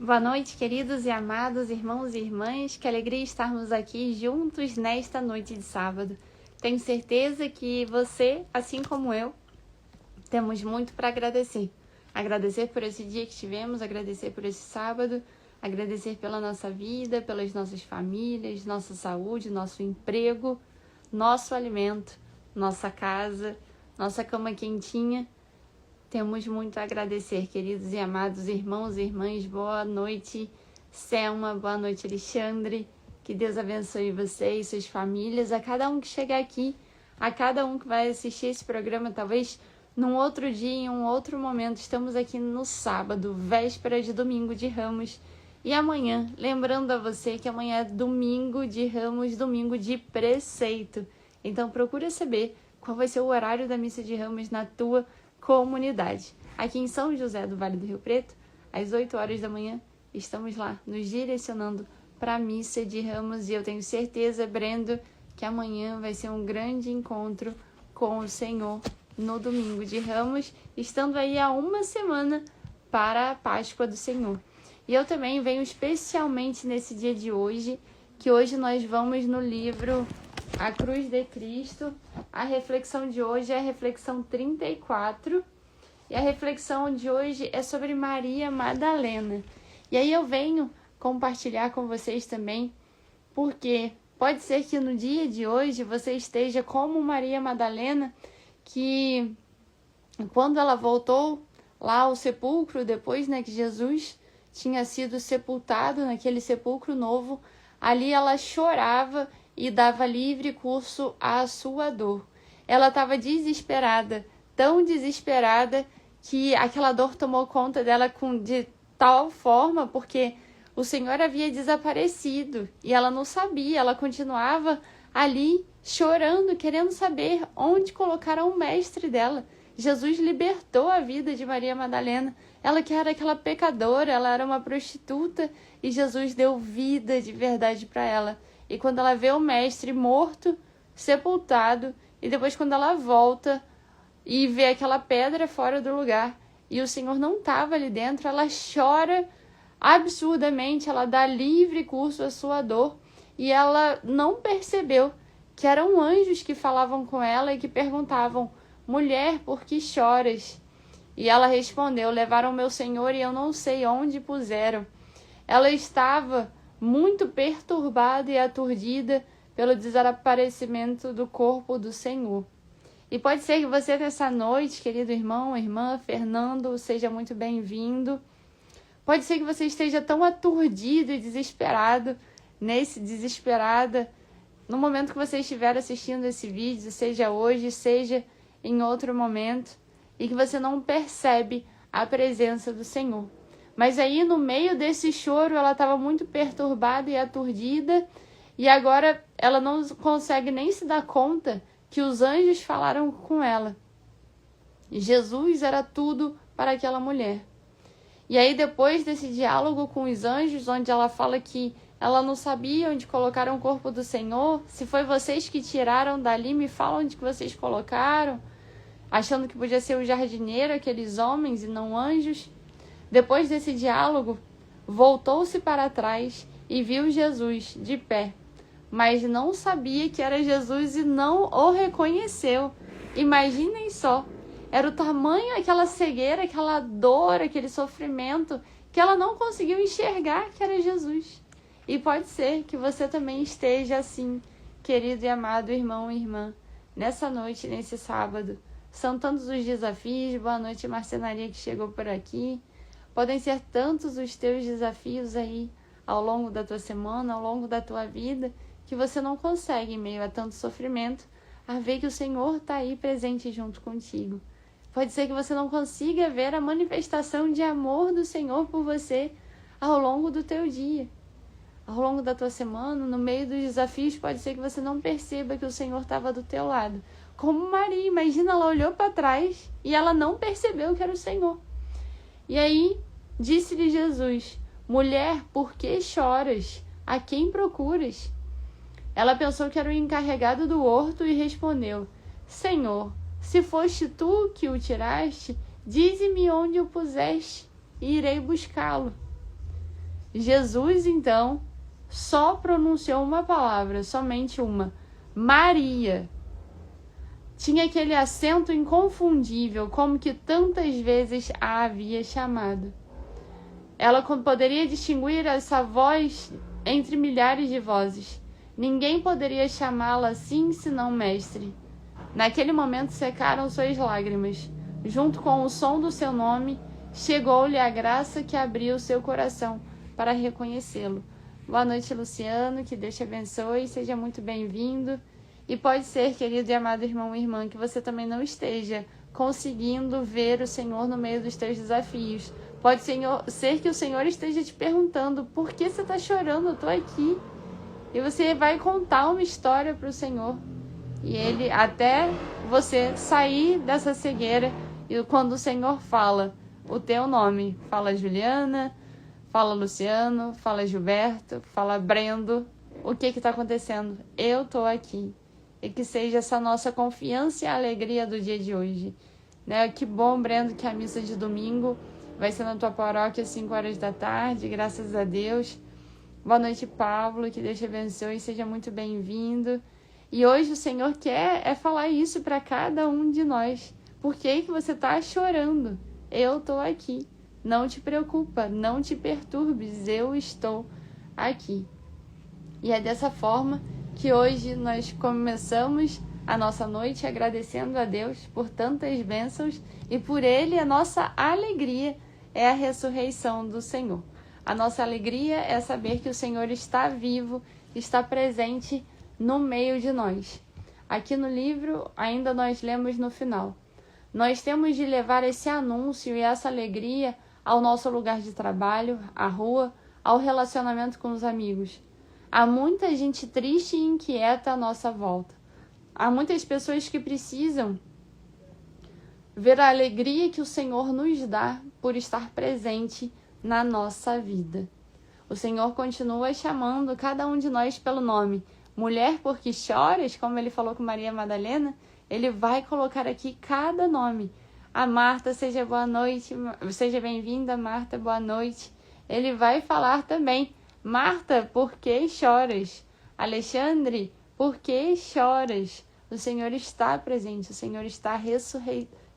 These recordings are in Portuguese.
Boa noite, queridos e amados irmãos e irmãs. Que alegria estarmos aqui juntos nesta noite de sábado. Tenho certeza que você, assim como eu, temos muito para agradecer. Agradecer por esse dia que tivemos, agradecer por esse sábado, agradecer pela nossa vida, pelas nossas famílias, nossa saúde, nosso emprego, nosso alimento, nossa casa, nossa cama quentinha. Temos muito a agradecer, queridos e amados irmãos e irmãs. Boa noite, Selma. Boa noite, Alexandre. Que Deus abençoe você e suas famílias. A cada um que chegar aqui, a cada um que vai assistir esse programa, talvez num outro dia, em um outro momento. Estamos aqui no sábado, véspera de domingo de Ramos. E amanhã, lembrando a você que amanhã é domingo de Ramos, domingo de preceito. Então procura saber qual vai ser o horário da missa de Ramos na tua comunidade. Aqui em São José do Vale do Rio Preto, às 8 horas da manhã, estamos lá nos direcionando para a missa de Ramos e eu tenho certeza, Brendo, que amanhã vai ser um grande encontro com o Senhor no domingo de Ramos, estando aí há uma semana para a Páscoa do Senhor. E eu também venho especialmente nesse dia de hoje, que hoje nós vamos no livro A Cruz de Cristo. A reflexão de hoje é a reflexão 34 e a reflexão de hoje é sobre Maria Madalena. E aí eu venho compartilhar com vocês também, porque pode ser que no dia de hoje você esteja como Maria Madalena, que quando ela voltou lá ao sepulcro, depois que Jesus tinha sido sepultado naquele sepulcro novo, ali ela chorava e dava livre curso à sua dor. Ela estava desesperada, tão desesperada, que aquela dor tomou conta dela de tal forma, porque o Senhor havia desaparecido e ela não sabia, ela continuava ali chorando, querendo saber onde colocaram o mestre dela. Jesus libertou a vida de Maria Madalena, ela que era aquela pecadora, ela era uma prostituta e Jesus deu vida de verdade para ela. E quando ela vê o mestre morto, sepultado, e depois quando ela volta e vê aquela pedra fora do lugar, e o Senhor não estava ali dentro, ela chora absurdamente, ela dá livre curso à sua dor, e ela não percebeu que eram anjos que falavam com ela e que perguntavam: mulher, por que choras? E ela respondeu: levaram meu Senhor e eu não sei onde puseram. Ela estava muito perturbada e aturdida pelo desaparecimento do corpo do Senhor. E pode ser que você nessa noite, querido irmão, irmã, Fernando, seja muito bem-vindo. Pode ser que você esteja tão aturdido e desesperada, no momento que você estiver assistindo esse vídeo, seja hoje, seja em outro momento, e que você não percebe a presença do Senhor. Mas aí, no meio desse choro, ela estava muito perturbada e aturdida, e agora ela não consegue nem se dar conta que os anjos falaram com ela. Jesus era tudo para aquela mulher. E aí, depois desse diálogo com os anjos, onde ela fala que ela não sabia onde colocaram o corpo do Senhor, se foi vocês que tiraram dali, me falam onde que vocês colocaram, achando que podia ser o jardineiro, aqueles homens e não anjos. Depois desse diálogo, voltou-se para trás e viu Jesus de pé, mas não sabia que era Jesus e não o reconheceu. Imaginem só, era o tamanho, aquela cegueira, aquela dor, aquele sofrimento, que ela não conseguiu enxergar que era Jesus. E pode ser que você também esteja assim, querido e amado irmão e irmã, nessa noite, nesse sábado. São tantos os desafios. Boa noite, Marcenaria, que chegou por aqui. Podem ser tantos os teus desafios aí ao longo da tua semana, ao longo da tua vida, que você não consegue, em meio a tanto sofrimento, a ver que o Senhor está aí presente junto contigo. Pode ser que você não consiga ver a manifestação de amor do Senhor por você ao longo do teu dia. Ao longo da tua semana, no meio dos desafios, pode ser que você não perceba que o Senhor estava do teu lado. Como Maria, imagina, ela olhou para trás e ela não percebeu que era o Senhor. E aí, disse-lhe Jesus: mulher, por que choras? A quem procuras? Ela pensou que era o encarregado do horto e respondeu: Senhor, se foste tu que o tiraste, dize-me onde o puseste e irei buscá-lo. Jesus, então, só pronunciou uma palavra, somente uma. Maria. Tinha aquele acento inconfundível, como que tantas vezes a havia chamado. Ela poderia distinguir essa voz entre milhares de vozes. Ninguém poderia chamá-la assim, senão mestre. Naquele momento secaram suas lágrimas. Junto com o som do seu nome, chegou-lhe a graça que abriu seu coração para reconhecê-lo. Boa noite, Luciano, que Deus te abençoe, seja muito bem-vindo. E pode ser, querido e amado irmão e irmã, que você também não esteja conseguindo ver o Senhor no meio dos teus desafios. Pode ser que o Senhor esteja te perguntando, por que você está chorando? Eu estou aqui. E você vai contar uma história para o Senhor. E Ele, até você sair dessa cegueira, e quando o Senhor fala o teu nome, fala Juliana, fala Luciano, fala Gilberto, fala Brendo, o que está acontecendo? Eu estou aqui. E que seja essa nossa confiança e alegria do dia de hoje. Né? Que bom, Brendo, que a missa de domingo vai ser na tua paróquia às 5 horas da tarde, graças a Deus. Boa noite, Pablo, que Deus te abençoe, seja muito bem-vindo. E hoje o Senhor quer falar isso para cada um de nós. Por que você está chorando? Eu estou aqui. Não te preocupa, não te perturbes, eu estou aqui. E é dessa forma que hoje nós começamos a nossa noite agradecendo a Deus por tantas bênçãos e por Ele a nossa alegria é a ressurreição do Senhor. A nossa alegria é saber que o Senhor está vivo, está presente no meio de nós. Aqui no livro, ainda nós lemos no final. Nós temos de levar esse anúncio e essa alegria ao nosso lugar de trabalho, à rua, ao relacionamento com os amigos. Há muita gente triste e inquieta à nossa volta. Há muitas pessoas que precisam ver a alegria que o Senhor nos dá por estar presente na nossa vida. O Senhor continua chamando cada um de nós pelo nome. Mulher, porque choras, como Ele falou com Maria Madalena, Ele vai colocar aqui cada nome. A Marta, seja boa noite, seja bem-vinda, Marta, boa noite. Ele vai falar também, Marta, por que choras? Alexandre, por que choras? O Senhor está presente, o Senhor está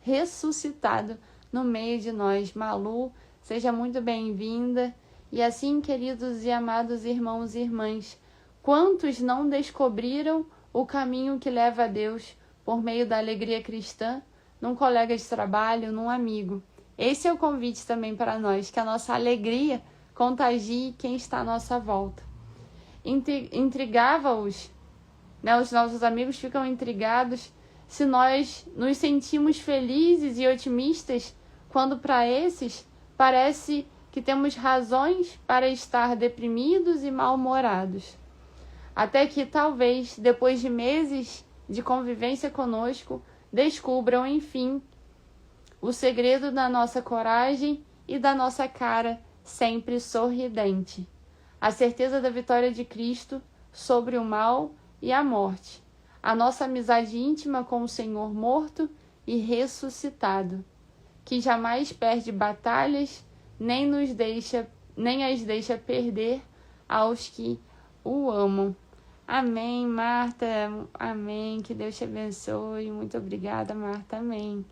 ressuscitado no meio de nós. Malu, seja muito bem-vinda. E assim, queridos e amados irmãos e irmãs, quantos não descobriram o caminho que leva a Deus por meio da alegria cristã, num colega de trabalho, num amigo? Esse é o convite também para nós, que a nossa alegria contagie quem está à nossa volta. Intrigava-os, né? Os nossos amigos ficam intrigados se nós nos sentimos felizes e otimistas, quando para esses parece que temos razões para estar deprimidos e mal-humorados. Até que talvez, depois de meses de convivência conosco, descubram, enfim, o segredo da nossa coragem e da nossa cara sempre sorridente. A certeza da vitória de Cristo sobre o mal e a morte. A nossa amizade íntima com o Senhor morto e ressuscitado, que jamais perde batalhas, nem as deixa perder aos que o amam. Amém, Marta. Amém. Que Deus te abençoe. Muito obrigada, Marta. Amém.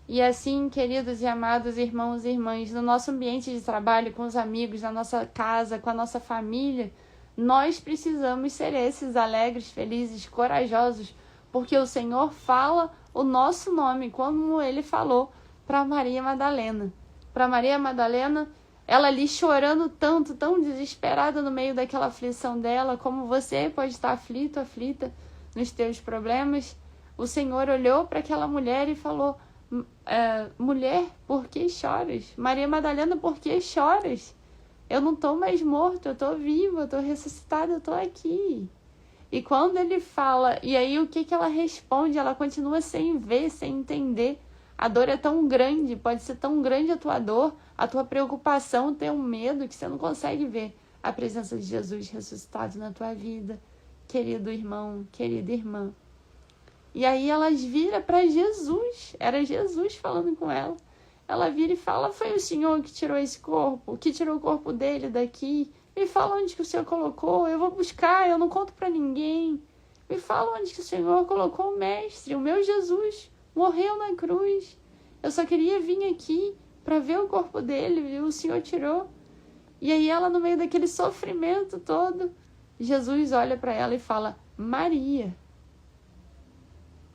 E assim, queridos e amados irmãos e irmãs, no nosso ambiente de trabalho, com os amigos, na nossa casa, com a nossa família, nós precisamos ser esses alegres, felizes, corajosos, porque o Senhor fala o nosso nome, como Ele falou para Maria Madalena. Para Maria Madalena, ela ali chorando tanto, tão desesperada no meio daquela aflição dela, como você pode estar aflito, aflita nos teus problemas. O Senhor olhou para aquela mulher e falou: mulher, por que choras? Maria Madalena, por que choras? Eu não estou mais morto, eu estou viva, eu estou ressuscitada, eu estou aqui. E quando ele fala, e aí o que ela responde? Ela continua sem ver, sem entender. A dor é tão grande, pode ser tão grande a tua dor, a tua preocupação, o teu medo, que você não consegue ver a presença de Jesus ressuscitado na tua vida, querido irmão, querida irmã. E aí elas viram para Jesus, era Jesus falando com ela. ela vira e fala: foi o Senhor que tirou esse corpo, que tirou o corpo dele daqui. Me fala onde que o Senhor colocou, eu vou buscar, eu não conto para ninguém. Me fala onde que o Senhor colocou o Mestre, o meu Jesus, morreu na cruz. Eu só queria vir aqui para ver o corpo dele, e o Senhor tirou. E aí ela, no meio daquele sofrimento todo, Jesus olha para ela e fala: Maria.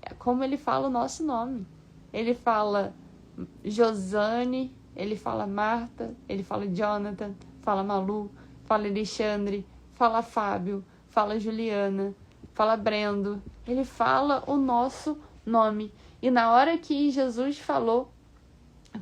É como ele fala o nosso nome. Ele fala Josane, ele fala Marta, ele fala Jonathan, fala Malu, fala Alexandre, fala Fábio, fala Juliana, fala Brendo. Ele fala o nosso nome. E na hora que Jesus falou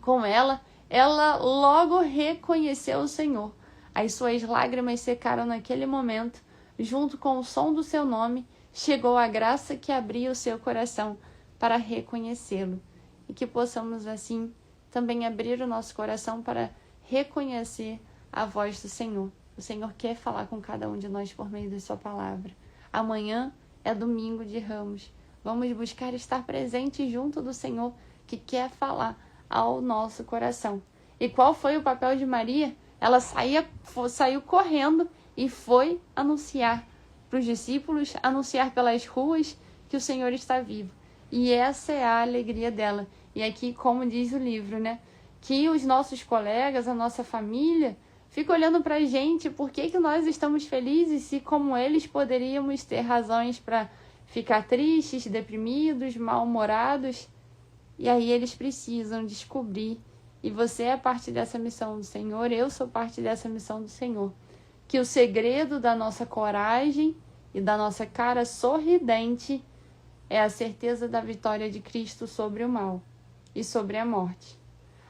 com ela, ela logo reconheceu o Senhor. As suas lágrimas secaram naquele momento. Junto com o som do seu nome, chegou a graça que abria o seu coração para reconhecê-lo. E que possamos assim também abrir o nosso coração para reconhecer a voz do Senhor. O Senhor quer falar com cada um de nós por meio da sua palavra. Amanhã é domingo de Ramos. Vamos buscar estar presente junto do Senhor, que quer falar ao nosso coração. E qual foi o papel de Maria? Ela saiu correndo e foi anunciar para os discípulos, anunciar pelas ruas que o Senhor está vivo. E essa é a alegria dela. E aqui, como diz o livro, né? Que os nossos colegas, a nossa família, ficam olhando para a gente, por que nós estamos felizes, se como eles poderíamos ter razões para ficar tristes, deprimidos, mal-humorados. E aí eles precisam descobrir, e você é parte dessa missão do Senhor, eu sou parte dessa missão do Senhor, que o segredo da nossa coragem e da nossa cara sorridente é a certeza da vitória de Cristo sobre o mal e sobre a morte.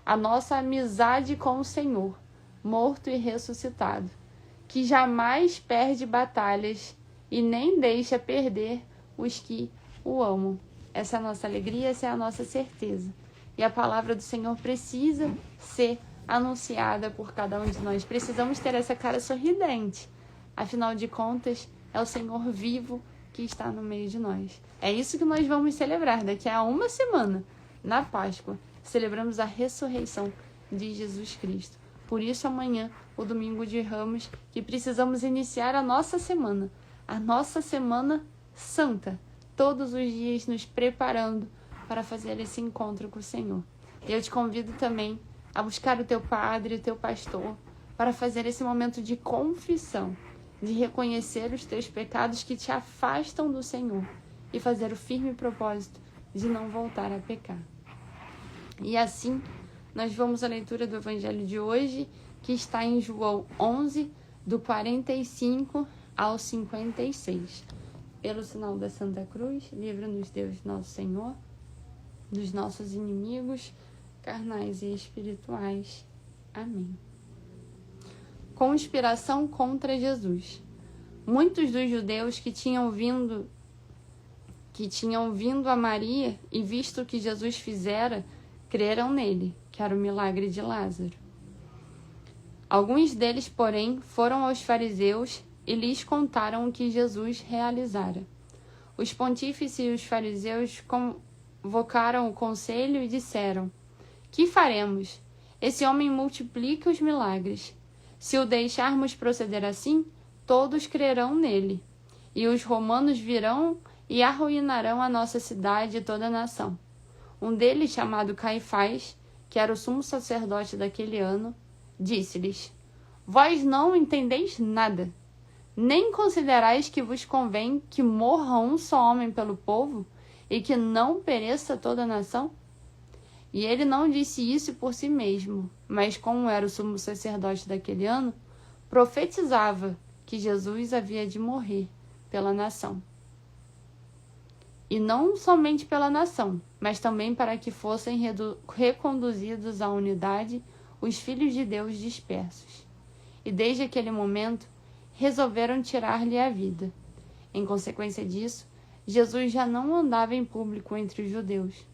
A nossa amizade com o Senhor, morto e ressuscitado, que jamais perde batalhas e nem deixa perder os que o amam. Essa é a nossa alegria, essa é a nossa certeza. E a palavra do Senhor precisa ser anunciada por cada um de nós. Precisamos ter essa cara sorridente. Afinal de contas, é o Senhor vivo que está no meio de nós. É isso que nós vamos celebrar daqui a uma semana, na Páscoa. Celebramos a ressurreição de Jesus Cristo. Por isso, amanhã, o domingo de Ramos, que precisamos iniciar a nossa semana santa, todos os dias nos preparando para fazer esse encontro com o Senhor. E eu te convido também a buscar o teu padre, o teu pastor, para fazer esse momento de confissão, de reconhecer os teus pecados que te afastam do Senhor e fazer o firme propósito de não voltar a pecar. E assim, nós vamos à leitura do Evangelho de hoje, que está em João 11, do 45 ao 56. Pelo sinal da Santa Cruz, livra-nos Deus nosso Senhor, dos nossos inimigos, carnais e espirituais. Amém. Conspiração contra Jesus. Muitos dos judeus que tinham vindo a Maria e visto o que Jesus fizera, creram nele, que era o milagre de Lázaro. Alguns deles, porém, foram aos fariseus e lhes contaram o que Jesus realizara. Os pontífices e os fariseus convocaram o conselho e disseram: que faremos? Esse homem multiplica os milagres. Se o deixarmos proceder assim, todos crerão nele, e os romanos virão e arruinarão a nossa cidade e toda a nação. Um deles, chamado Caifás, que era o sumo sacerdote daquele ano, disse-lhes: vós não entendeis nada, nem considerais que vos convém que morra um só homem pelo povo, e que não pereça toda a nação? E ele não disse isso por si mesmo, mas como era o sumo sacerdote daquele ano, profetizava que Jesus havia de morrer pela nação. E não somente pela nação, mas também para que fossem reconduzidos à unidade os filhos de Deus dispersos. E desde aquele momento, resolveram tirar-lhe a vida. Em consequência disso, Jesus já não andava em público entre os judeus.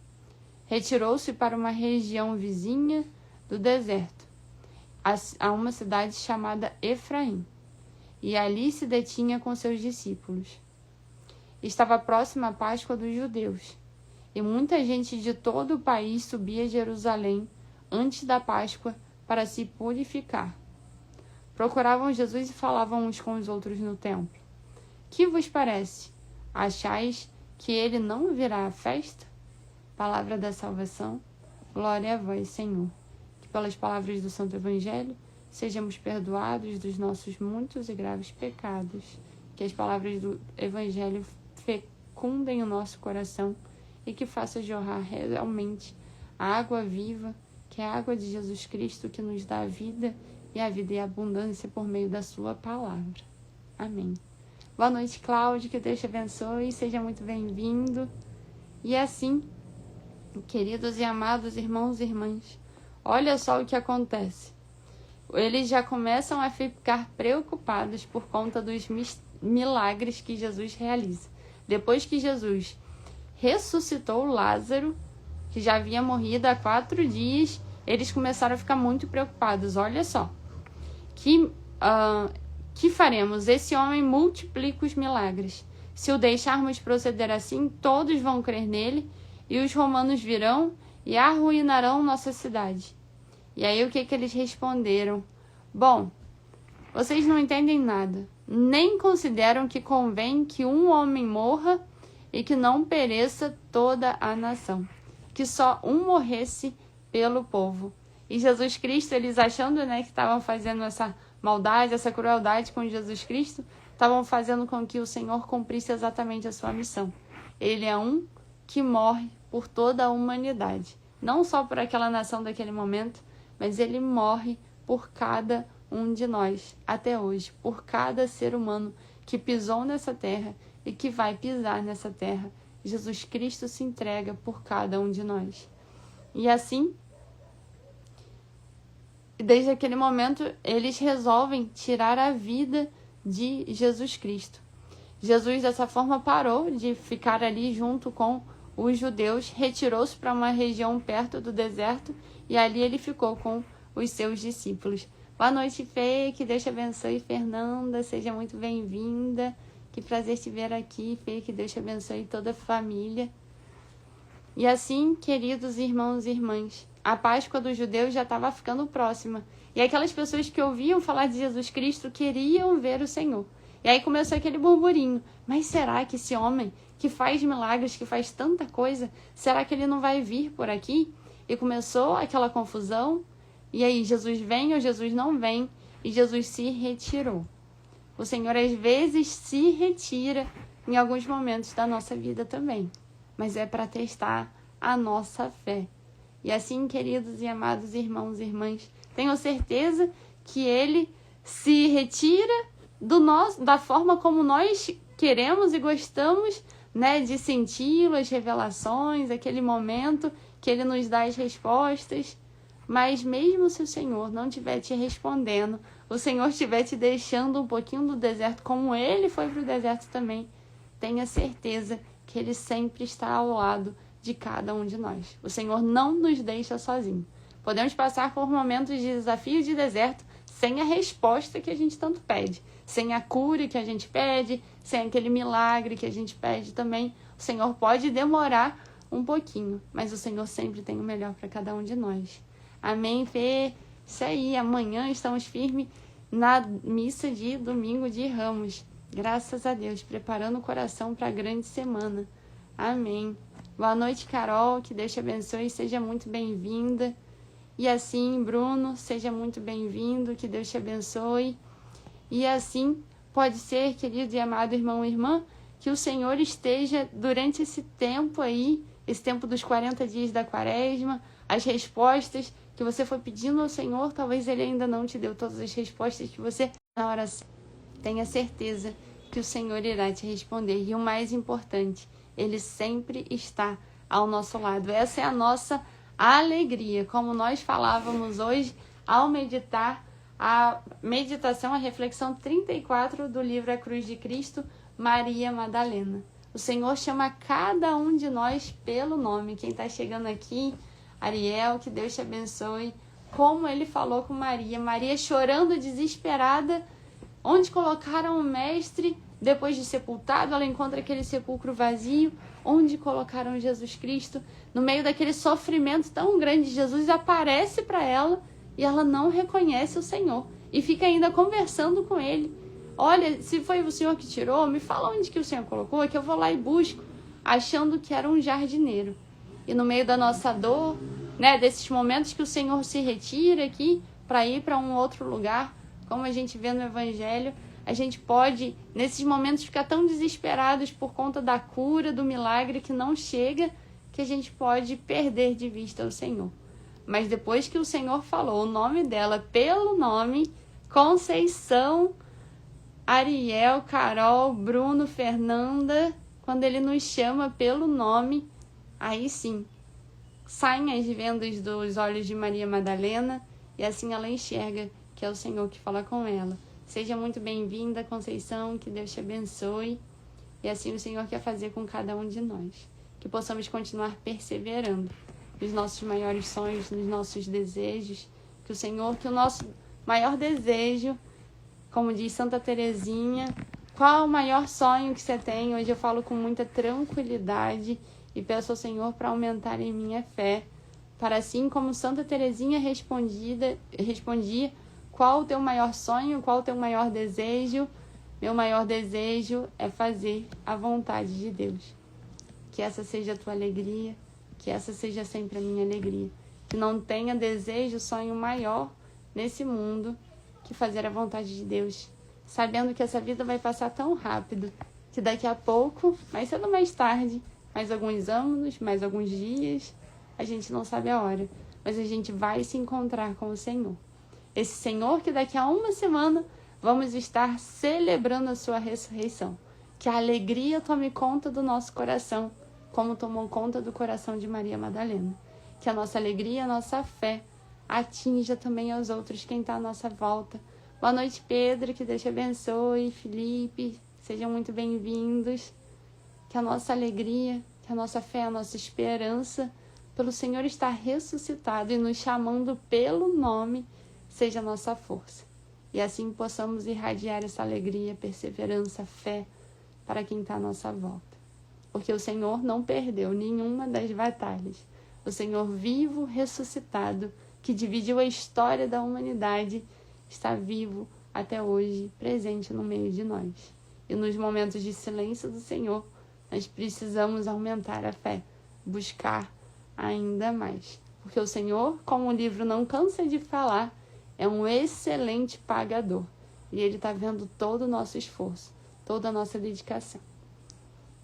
Retirou-se para uma região vizinha do deserto, a uma cidade chamada Efraim, e ali se detinha com seus discípulos. Estava próxima a Páscoa dos judeus, e muita gente de todo o país subia a Jerusalém antes da Páscoa para se purificar. Procuravam Jesus e falavam uns com os outros no templo. Que vos parece? Achais que ele não virá à festa? Palavra da salvação. Glória a vós, Senhor. Que pelas palavras do Santo Evangelho sejamos perdoados dos nossos muitos e graves pecados. Que as palavras do Evangelho fecundem o nosso coração e que faça jorrar realmente a água viva, que é a água de Jesus Cristo, que nos dá a vida e abundância por meio da sua palavra. Amém. Boa noite, Cláudio, que Deus te abençoe, seja muito bem-vindo. E assim, queridos e amados irmãos e irmãs, olha só o que acontece. Eles já começam a ficar preocupados por conta dos milagres que Jesus realiza. Depois que Jesus ressuscitou Lázaro, que já havia morrido há 4 dias, eles começaram a ficar muito preocupados. Olha só, que faremos? Esse homem multiplica os milagres. Se o deixarmos proceder assim, todos vão crer nele, e os romanos virão e arruinarão nossa cidade. E aí o que eles responderam? Bom, vocês não entendem nada, nem consideram que convém que um homem morra e que não pereça toda a nação, que só um morresse pelo povo. E Jesus Cristo, eles achando, que estavam fazendo essa maldade, essa crueldade com Jesus Cristo, estavam fazendo com que o Senhor cumprisse exatamente a sua missão. Ele é um que morre por toda a humanidade, não só por aquela nação daquele momento, mas ele morre por cada um de nós, até hoje, por cada ser humano que pisou nessa terra e que vai pisar nessa terra. Jesus Cristo se entrega por cada um de nós. E assim, desde aquele momento, eles resolvem tirar a vida de Jesus Cristo. Jesus, dessa forma, parou de ficar ali junto com os judeus, retirou-se para uma região perto do deserto e ali ele ficou com os seus discípulos. Boa noite, Fê, que Deus te abençoe. Fernanda, seja muito bem-vinda. Que prazer te ver aqui, Fê, que Deus te abençoe toda a família. E assim, queridos irmãos e irmãs, a Páscoa dos judeus já estava ficando próxima. E aquelas pessoas que ouviam falar de Jesus Cristo queriam ver o Senhor. E aí começou aquele burburinho. Mas será que esse homem que faz milagres, que faz tanta coisa, será que ele não vai vir por aqui? E começou aquela confusão. E aí, Jesus vem ou Jesus não vem? E Jesus se retirou. O Senhor, às vezes, se retira em alguns momentos da nossa vida também. Mas é para testar a nossa fé. E assim, queridos e amados irmãos e irmãs, tenho certeza que Ele se retira da forma como nós queremos e gostamos, de senti-lo, as revelações, aquele momento que Ele nos dá as respostas. Mas mesmo se o Senhor não estiver te respondendo, o Senhor estiver te deixando um pouquinho do deserto, como Ele foi para o deserto também, tenha certeza que Ele sempre está ao lado de cada um de nós. O Senhor não nos deixa sozinho. Podemos passar por momentos de desafio de deserto sem a resposta que a gente tanto pede, sem a cura que a gente pede, sem aquele milagre que a gente pede também. O Senhor pode demorar um pouquinho, mas o Senhor sempre tem o melhor para cada um de nós. Amém, Fê? Isso aí, amanhã estamos firmes na missa de Domingo de Ramos. Graças a Deus, preparando o coração para a grande semana. Amém. Boa noite, Carol, que Deus te abençoe, seja muito bem-vinda. E assim, Bruno, seja muito bem-vindo, que Deus te abençoe. E assim, pode ser, querido e amado irmão e irmã, que o Senhor esteja durante esse tempo aí, esse tempo dos 40 dias da Quaresma, as respostas que você foi pedindo ao Senhor, talvez Ele ainda não te deu todas as respostas que você na oração. Tenha certeza que o Senhor irá te responder. E o mais importante, Ele sempre está ao nosso lado. Essa é a nossa alegria. Como nós falávamos hoje, ao meditar, a meditação, a reflexão 34 do livro A Cruz de Cristo, Maria Madalena. O Senhor chama cada um de nós pelo nome. Quem está chegando aqui, Ariel, que Deus te abençoe. Como ele falou com Maria. Maria chorando desesperada, Onde colocaram o mestre depois de sepultado? Ela encontra aquele sepulcro vazio. Onde colocaram Jesus Cristo? No meio daquele sofrimento tão grande, Jesus aparece para ela e ela não reconhece o Senhor. E fica ainda conversando com ele. Olha, se foi o Senhor que tirou, me fala onde que o Senhor colocou, que eu vou lá e busco. Achando que era um jardineiro. E no meio da nossa dor, né, desses momentos que o Senhor se retira aqui para ir para um outro lugar, como a gente vê no Evangelho, a gente pode, nesses momentos, ficar tão desesperados por conta da cura, do milagre que não chega, que a gente pode perder de vista o Senhor. Mas depois que o Senhor falou o nome dela pelo nome, Conceição, Ariel, Carol, Bruno, Fernanda, quando ele nos chama pelo nome, aí sim, saem as vendas dos olhos de Maria Madalena e assim ela enxerga que é o Senhor que fala com ela. Seja muito bem-vinda, Conceição, que Deus te abençoe. E assim o Senhor quer fazer com cada um de nós. Que possamos continuar perseverando nos nossos maiores sonhos, nos nossos desejos. Que o nosso maior desejo, como diz Santa Teresinha, qual o maior sonho que você tem? Hoje eu falo com muita tranquilidade e peço ao Senhor para aumentar em minha fé. Para assim como Santa Teresinha respondia, qual o teu maior sonho, qual o teu maior desejo? Meu maior desejo é fazer a vontade de Deus. Que essa seja a tua alegria, que essa seja sempre a minha alegria. Que não tenha desejo, sonho maior nesse mundo que fazer a vontade de Deus. Sabendo que essa vida vai passar tão rápido, que daqui a pouco, mais cedo ou mais tarde, mais alguns anos, mais alguns dias, a gente não sabe a hora, mas a gente vai se encontrar com o Senhor. Esse Senhor que daqui a uma semana vamos estar celebrando a sua ressurreição. Que a alegria tome conta do nosso coração, como tomou conta do coração de Maria Madalena. Que a nossa alegria, a nossa fé atinja também aos outros, quem está à nossa volta. Boa noite, Pedro, que Deus te abençoe. Felipe, sejam muito bem-vindos. Que a nossa alegria, que a nossa fé, a nossa esperança pelo Senhor estar ressuscitado e nos chamando pelo nome, seja a nossa força. E assim possamos irradiar essa alegria, perseverança, fé para quem está à nossa volta. Porque o Senhor não perdeu nenhuma das batalhas. O Senhor vivo, ressuscitado, que dividiu a história da humanidade, está vivo até hoje, presente no meio de nós. E nos momentos de silêncio do Senhor, nós precisamos aumentar a fé, buscar ainda mais. Porque o Senhor, como o livro não cansa de falar, é um excelente pagador. E Ele está vendo todo o nosso esforço, toda a nossa dedicação.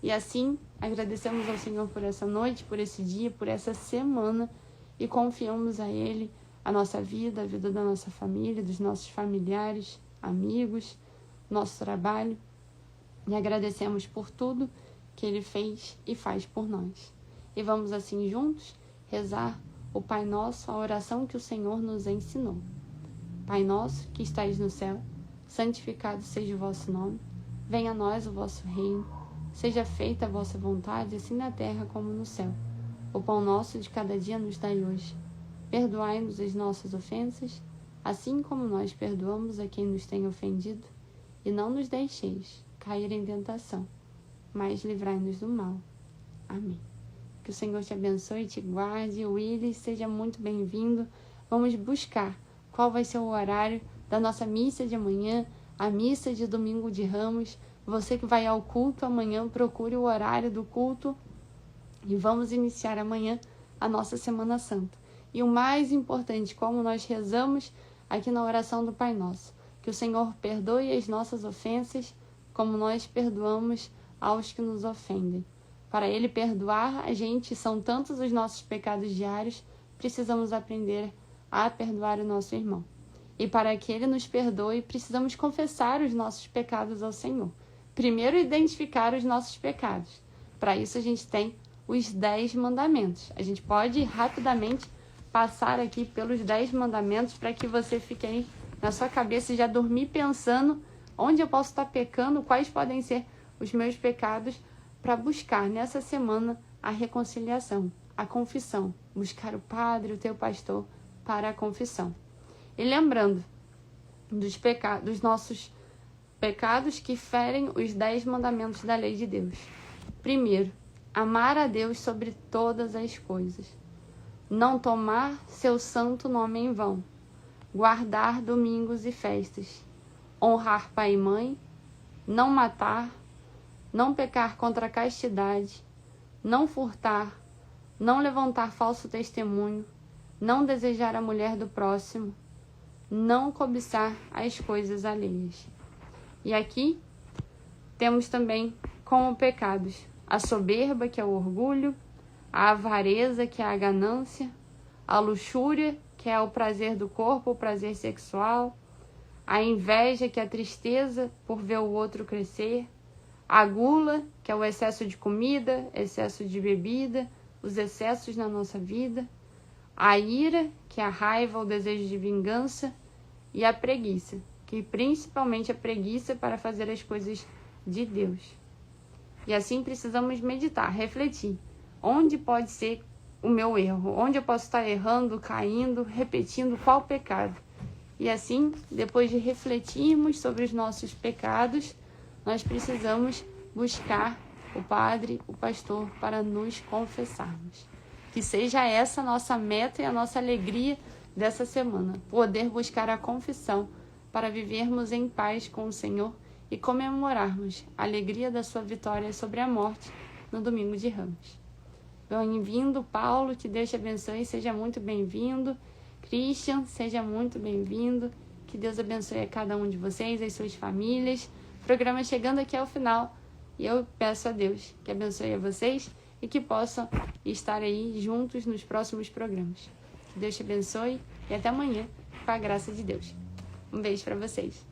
E assim, agradecemos ao Senhor por essa noite, por esse dia, por essa semana, e confiamos a Ele a nossa vida, a vida da nossa família, dos nossos familiares, amigos, nosso trabalho. E agradecemos por tudo que Ele fez e faz por nós. E vamos assim juntos rezar o Pai Nosso, a oração que o Senhor nos ensinou. Pai nosso, que estais no céu, santificado seja o vosso nome. Venha a nós o vosso reino. Seja feita a vossa vontade, assim na terra como no céu. O pão nosso de cada dia nos dai hoje. Perdoai-nos as nossas ofensas, assim como nós perdoamos a quem nos tem ofendido. E não nos deixeis cair em tentação, mas livrai-nos do mal. Amém. Que o Senhor te abençoe e te guarde. Willis, seja muito bem-vindo. Vamos buscar qual vai ser o horário da nossa missa de amanhã, a missa de Domingo de Ramos. Você que vai ao culto amanhã, procure o horário do culto e vamos iniciar amanhã a nossa Semana Santa. E o mais importante, como nós rezamos aqui na oração do Pai Nosso, que o Senhor perdoe as nossas ofensas, como nós perdoamos aos que nos ofendem. Para Ele perdoar a gente, são tantos os nossos pecados diários, precisamos aprender a perdoar o nosso irmão. E para que Ele nos perdoe, precisamos confessar os nossos pecados ao Senhor. Primeiro, identificar os nossos pecados. Para isso, a gente tem os 10 mandamentos. A gente pode rapidamente passar aqui pelos 10 mandamentos para que você fique aí na sua cabeça e já dormir pensando onde eu posso estar pecando, quais podem ser os meus pecados, para buscar nessa semana a reconciliação, a confissão. Buscar o padre, o teu pastor, para a confissão. E lembrando dos nossos pecados que ferem os 10 mandamentos da lei de Deus. Primeiro, amar a Deus sobre todas as coisas. Não tomar seu santo nome em vão. Guardar domingos e festas. Honrar pai e mãe. Não matar. Não pecar contra a castidade. Não furtar. Não levantar falso testemunho. Não desejar a mulher do próximo. Não cobiçar as coisas alheias. E aqui temos também como pecados a soberba, que é o orgulho, a avareza, que é a ganância, a luxúria, que é o prazer do corpo, o prazer sexual, a inveja, que é a tristeza por ver o outro crescer, a gula, que é o excesso de comida, excesso de bebida, os excessos na nossa vida, a ira, que é a raiva, o desejo de vingança, e a preguiça, que principalmente a preguiça para fazer as coisas de Deus. E assim precisamos meditar, refletir. Onde pode ser o meu erro? Onde eu posso estar errando, caindo, repetindo qual pecado? E assim, depois de refletirmos sobre os nossos pecados, nós precisamos buscar o padre, o pastor, para nos confessarmos. Que seja essa a nossa meta e a nossa alegria dessa semana, poder buscar a confissão para vivermos em paz com o Senhor e comemorarmos a alegria da sua vitória sobre a morte no domingo de Ramos. Bem-vindo, Paulo, que Deus te abençoe, seja muito bem-vindo. Christian, seja muito bem-vindo, que Deus abençoe a cada um de vocês, as suas famílias. O programa chegando aqui ao final e eu peço a Deus que abençoe a vocês e que possam estar aí juntos nos próximos programas. Que Deus te abençoe e até amanhã, com a graça de Deus. Um beijo para vocês.